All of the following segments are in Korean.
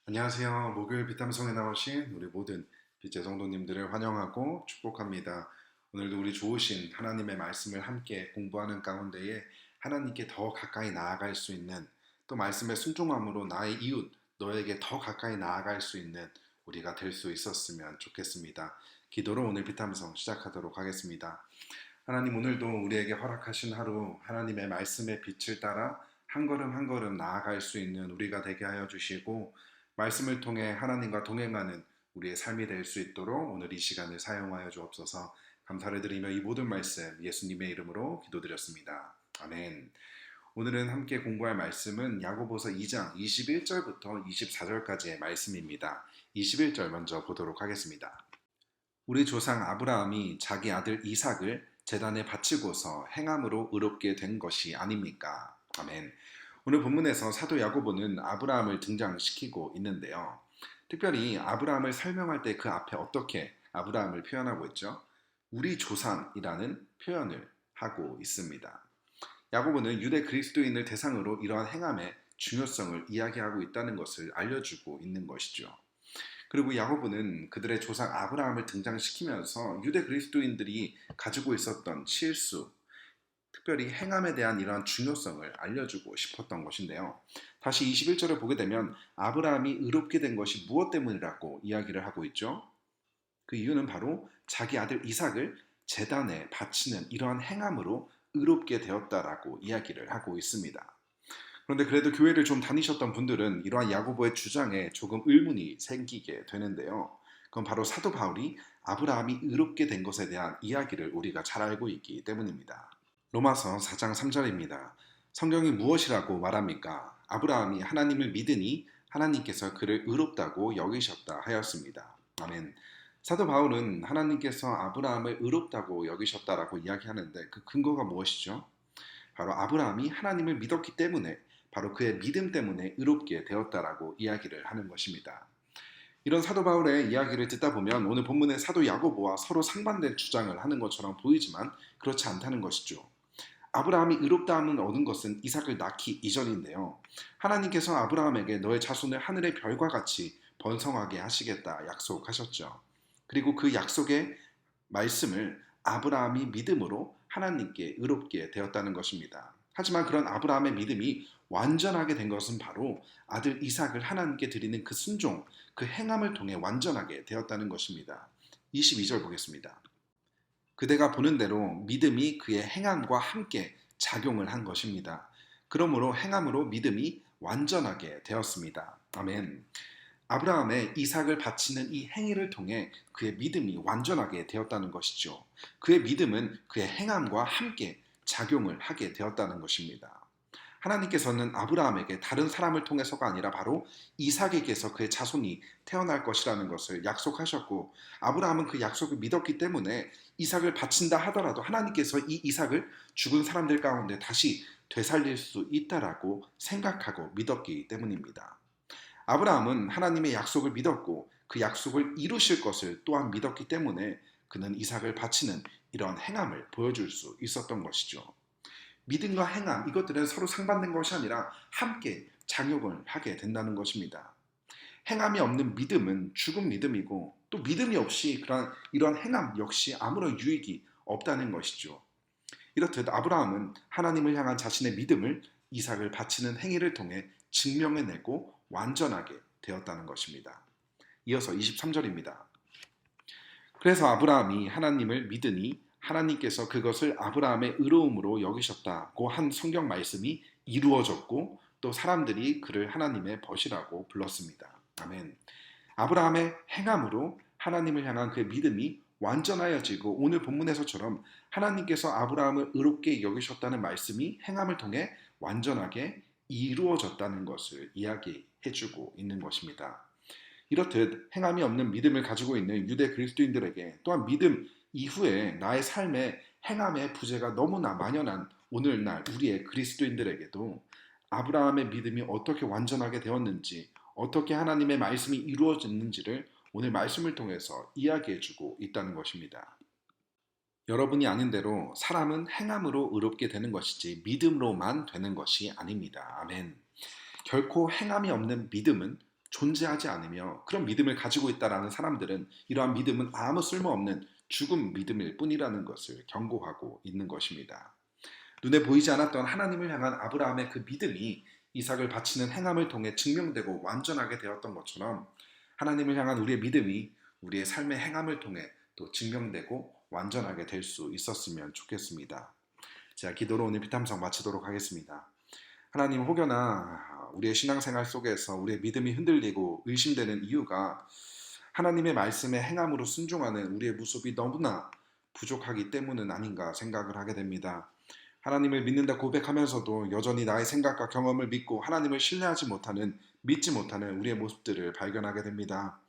안녕하세요. 목요일 비탐성에 나오신 우리 모든 빛의 성도님들을 환영하고 축복합니다. 오늘도 우리 좋으신 하나님의 말씀을 함께 공부하는 가운데에 하나님께 더 가까이 나아갈 수 있는, 또 말씀의 순종함으로 나의 이웃, 너에게 더 가까이 나아갈 수 있는 우리가 될 수 있었으면 좋겠습니다. 기도로 오늘 비탐성 시작하도록 하겠습니다. 하나님, 오늘도 우리에게 허락하신 하루, 하나님의 말씀의 빛을 따라 한 걸음 한 걸음 나아갈 수 있는 우리가 되게 하여 주시고, 말씀을 통해 하나님과 동행하는 우리의 삶이 될 수 있도록 오늘 이 시간을 사용하여 주옵소서. 감사를 드리며 이 모든 말씀 예수님의 이름으로 기도드렸습니다. 아멘. 오늘은 함께 공부할 말씀은 야고보서 2장 21절부터 24절까지의 말씀입니다. 21절 먼저 보도록 하겠습니다. 우리 조상 아브라함이 자기 아들 이삭을 제단에 바치고서 행함으로 의롭게 된 것이 아닙니까? 아멘. 오늘 본문에서 사도 야고보는 아브라함을 등장시키고 있는데요. 특별히 아브라함을 설명할 때 그 앞에 어떻게 아브라함을 표현하고 있죠? 우리 조상이라는 표현을 하고 있습니다. 야고보는 유대 그리스도인을 대상으로 이러한 행함의 중요성을 이야기하고 있다는 것을 알려주고 있는 것이죠. 그리고 야고보는 그들의 조상 아브라함을 등장시키면서 유대 그리스도인들이 가지고 있었던 실수, 특별히 행함에 대한 이러한 중요성을 알려주고 싶었던 것인데요. 다시 21절을 보게 되면 아브라함이 의롭게 된 것이 무엇 때문이라고 이야기를 하고 있죠. 그 이유는 바로 자기 아들 이삭을 제단에 바치는 이러한 행함으로 의롭게 되었다라고 이야기를 하고 있습니다. 그런데 그래도 교회를 좀 다니셨던 분들은 이러한 야고보의 주장에 조금 의문이 생기게 되는데요. 그건 바로 사도 바울이 아브라함이 의롭게 된 것에 대한 이야기를 우리가 잘 알고 있기 때문입니다. 로마서 4장 3절입니다. 성경이 무엇이라고 말합니까? 아브라함이 하나님을 믿으니 하나님께서 그를 의롭다고 여기셨다 하였습니다. 아멘. 사도 바울은 하나님께서 아브라함을 의롭다고 여기셨다라고 이야기하는데 그 근거가 무엇이죠? 바로 아브라함이 하나님을 믿었기 때문에, 바로 그의 믿음 때문에 의롭게 되었다라고 이야기를 하는 것입니다. 이런 사도 바울의 이야기를 듣다 보면 오늘 본문의 사도 야고보와 서로 상반된 주장을 하는 것처럼 보이지만 그렇지 않다는 것이죠. 아브라함이 의롭다함을 얻은 것은 이삭을 낳기 이전인데요. 하나님께서 아브라함에게 너의 자손을 하늘의 별과 같이 번성하게 하시겠다 약속하셨죠. 그리고 그 약속의 말씀을 아브라함이 믿음으로 하나님께 의롭게 되었다는 것입니다. 하지만 그런 아브라함의 믿음이 완전하게 된 것은 바로 아들 이삭을 하나님께 드리는 그 순종, 그 행함을 통해 완전하게 되었다는 것입니다. 22절 보겠습니다. 그대가 보는 대로 믿음이 그의 행함과 함께 작용을 한 것입니다. 그러므로 행함으로 믿음이 완전하게 되었습니다. 아멘. 아브라함의 이삭을 바치는 이 행위를 통해 그의 믿음이 완전하게 되었다는 것이죠. 그의 믿음은 그의 행함과 함께 작용을 하게 되었다는 것입니다. 하나님께서는 아브라함에게 다른 사람을 통해서가 아니라 바로 이삭에게서 그의 자손이 태어날 것이라는 것을 약속하셨고, 아브라함은 그 약속을 믿었기 때문에 이삭을 바친다 하더라도 하나님께서 이 이삭을 죽은 사람들 가운데 다시 되살릴 수 있다라고 생각하고 믿었기 때문입니다. 아브라함은 하나님의 약속을 믿었고 그 약속을 이루실 것을 또한 믿었기 때문에 그는 이삭을 바치는 이런 행함을 보여줄 수 있었던 것이죠. 믿음과 행함, 이것들은 서로 상반된 것이 아니라 함께 작용을 하게 된다는 것입니다. 행함이 없는 믿음은 죽은 믿음이고, 또 믿음이 없이 이런 행함 역시 아무런 유익이 없다는 것이죠. 이렇듯 아브라함은 하나님을 향한 자신의 믿음을 이삭을 바치는 행위를 통해 증명해내고 완전하게 되었다는 것입니다. 이어서 23절입니다. 그래서 아브라함이 하나님을 믿으니 하나님께서 그것을 아브라함의 의로움으로 여기셨다고 한 성경 말씀이 이루어졌고, 또 사람들이 그를 하나님의 벗이라고 불렀습니다. 아멘. 아브라함의 행함으로 하나님을 향한 그의 믿음이 완전하여지고, 오늘 본문에서처럼 하나님께서 아브라함을 의롭게 여기셨다는 말씀이 행함을 통해 완전하게 이루어졌다는 것을 이야기해주고 있는 것입니다. 이렇듯 행함이 없는 믿음을 가지고 있는 유대 그리스도인들에게, 또한 믿음 이후에 나의 삶에 행함의 부재가 너무나 만연한 오늘날 우리의 그리스도인들에게도 아브라함의 믿음이 어떻게 완전하게 되었는지, 어떻게 하나님의 말씀이 이루어졌는지를 오늘 말씀을 통해서 이야기해주고 있다는 것입니다. 여러분이 아는 대로 사람은 행함으로 의롭게 되는 것이지 믿음으로만 되는 것이 아닙니다. 아멘. 결코 행함이 없는 믿음은 존재하지 않으며 그런 믿음을 가지고 있다라는 사람들은 이러한 믿음은 아무 쓸모없는 죽은 믿음일 뿐이라는 것을 경고하고 있는 것입니다. 눈에 보이지 않았던 하나님을 향한 아브라함의 그 믿음이 이삭을 바치는 행함을 통해 증명되고 완전하게 되었던 것처럼 하나님을 향한 우리의 믿음이 우리의 삶의 행함을 통해 또 증명되고 완전하게 될 수 있었으면 좋겠습니다. 자, 기도로 오늘 피탐성 마치도록 하겠습니다. 하나님, 혹여나 우리의 신앙생활 속에서 우리의 믿음이 흔들리고 의심되는 이유가 하나님의 말씀에 행함으로 순종하는 우리의 모습이 너무나 부족하기 때문은 아닌가 생각을 하게 됩니다. 하나님을 믿는다 고백하면서도 여전히 나의 생각과 경험을 믿고 하나님을 신뢰하지 못하는, 믿지 못하는 우리의 모습들을 발견하게 됩니다.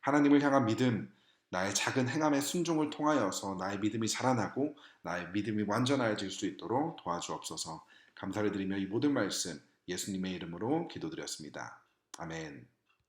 하나님을 향한 믿음, 나의 작은 행함의 순종을 통하여서 나의 믿음이 자라나고 나의 믿음이 완전해질 수 있도록 도와주옵소서. 감사를 드리며 이 모든 말씀 예수님의 이름으로 기도드렸습니다. 아멘.